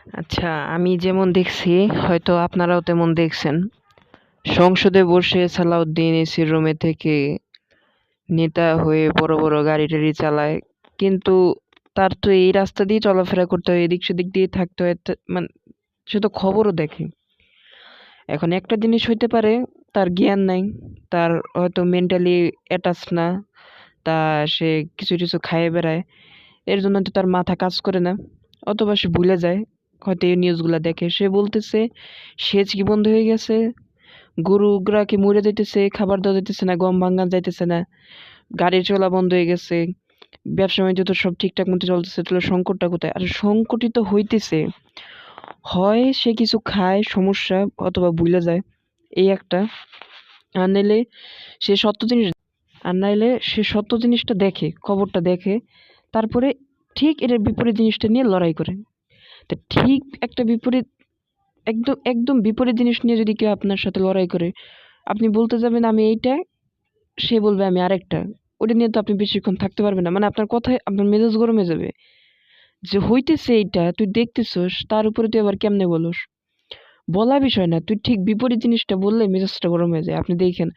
আচ্ছা, আমি যেমন দেখছি হয়তো আপনারাও তেমন দেখছেন। সংসদে বসে সালাউদ্দিন এসির রুমে থেকে নেতা হয়ে বড় বড় গাড়ি-টাড়ি চালায়। কিন্তু তার তো এই রাস্তা দিয়ে চলাফেরা করতে হয়, এদিক সেদিক দিয়ে থাকতে হয়। সে তো খবরও দেখে। এখন একটা জিনিস হইতে পারে তার জ্ঞান নাই, তার হয়তো মেন্টালি অ্যাটাচ না, তা সে কিছু টিছু খাইয়ে বেড়ায়। এর জন্য তো তার মাথা কাজ করে না, অথবা সে ভুলে যায়। হয়তো এই নিউজগুলা দেখে সে বলতেছে সেচ কি বন্ধ হয়ে গেছে, গরুগুলা কি মরে যাইতেছে, খাবার দেওয়া যাইতেছে না, গম ভাঙ্গান যাইতেছে না, গাড়ি চলা বন্ধ হয়ে গেছে, ব্যবসা বাণিজ্য তো সব ঠিকঠাক মতো চলতেছে, তাহলে সংকটটা কোথায়? আর সংকটই তো হইতেছে, হয় সে কিছু খায় সমস্যা, অথবা ভুলে যায়, এই একটা। আর নাইলে সে সত্য জিনিস, আর নাইলে সে সত্য জিনিসটা দেখে, খবরটা দেখে, তারপরে ঠিক এটার বিপরীত জিনিসটা নিয়ে লড়াই করে। তা ঠিক একটা বিপরীত, একদম একদম বিপরীত জিনিস নিয়ে যদি কেউ আপনার সাথে লড়াই করে, আপনি বলতে যাবেন আমি এইটা, সে বলবে আমি আরেকটা। ওটা নিয়ে তো আপনি বেশিক্ষণ থাকতে পারবেন না। মানে আপনার কথায় আপনার মেজাজ গরম হয়ে যাবে। যে হইতেছে এইটা তুই দেখতেছস, তার উপরে তুই আবার কেমনে বলস? বলা বিষয় না। তুই ঠিক বিপরীত জিনিসটা বললে মেজাজটা গরম হয়ে যায়। আপনি দেখেন,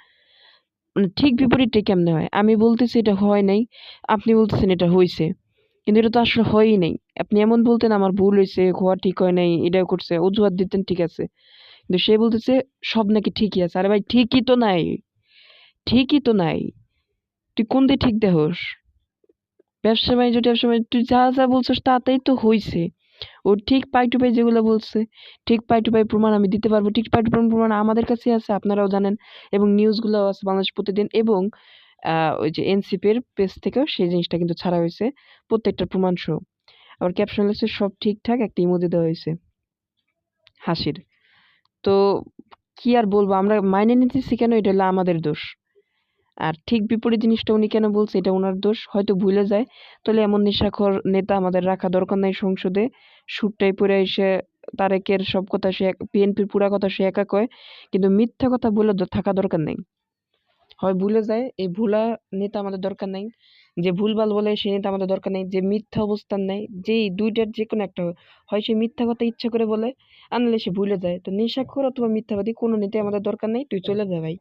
মানে ঠিক বিপরীতটা কেমনে হয়? আমি বলতেছি এটা হয় নাই, আপনি বলতেছেন এটা হইছে। কিন্তু এটা তো আসলে হয়ই নাই। আপনি এমন বলতেন আমার ভুল হইছে, হওয়া ঠিক হয় নাই, এটা করছে, অজুহাত দিতেন ঠিক আছে। কিন্তু সে বলতেছে সব নাকি ঠিকই আছে। আরে ভাই ঠিকই তো নাই, ঠিকই তো নাই। তুই কোন দিয়ে ঠিক দেহস? ব্যবসা বাণিজ্য তুই যা যা বলছিস তাতেই তো হইছে। ও ঠিক পাই টু পাই যেগুলো বলছে, ঠিক পাই টু পাই প্রমাণ আমি দিতে পারবো। ঠিক পাই টু পাই প্রমাণ আমাদের কাছে আছে, আপনারাও জানেন, এবং নিউজগুলোও আছে বাংলাদেশ প্রতিদিন, এবং ওই যে এনসিপির পেজ থেকেও সেই জিনিসটা কিন্তু ছাড়া হয়েছে, প্রত্যেকটা প্রমাণ সহ। আবার ক্যাপশন লিখছে সব ঠিকঠাক, একটা ইমোজি দেওয়া হয়েছে হাসির। তো কি আর বলবো, আমরা মাইনে নিতেছি কেন, এটা হলো আমাদের দোষ। আর ঠিক বিপরীত জিনিসটা উনি কেন বলছে, এটা উনার দোষ, হয়তো ভুলে যায়। তাহলে এমন নেশাখোর নেতা আমাদের রাখা দরকার নাই সংসদে। সুটটাই পরে এসে তারেকের সব কথা সে, বিএনপির পুরা কথা সে একা কয়, কিন্তু মিথ্যা কথা বলে থাকা দরকার নাই। হয় ভুলে যায়, এই ভুলা নেতা আমাদের দরকার নাই। যে ভুলভাল বলে সে নেতা আমাদের দরকার নেই। যে মিথ্যা অবস্থান নেয়, যেই দুইটার যে কোনো একটা, হয় সে মিথ্যা কথা ইচ্ছা করে বলে, আনলে সে ভুলে যায়। তো নেশাখোর অথবা মিথ্যাবাদী কোনো নেতাই আমাদের দরকার নেই, তুই চলে যা ভাই।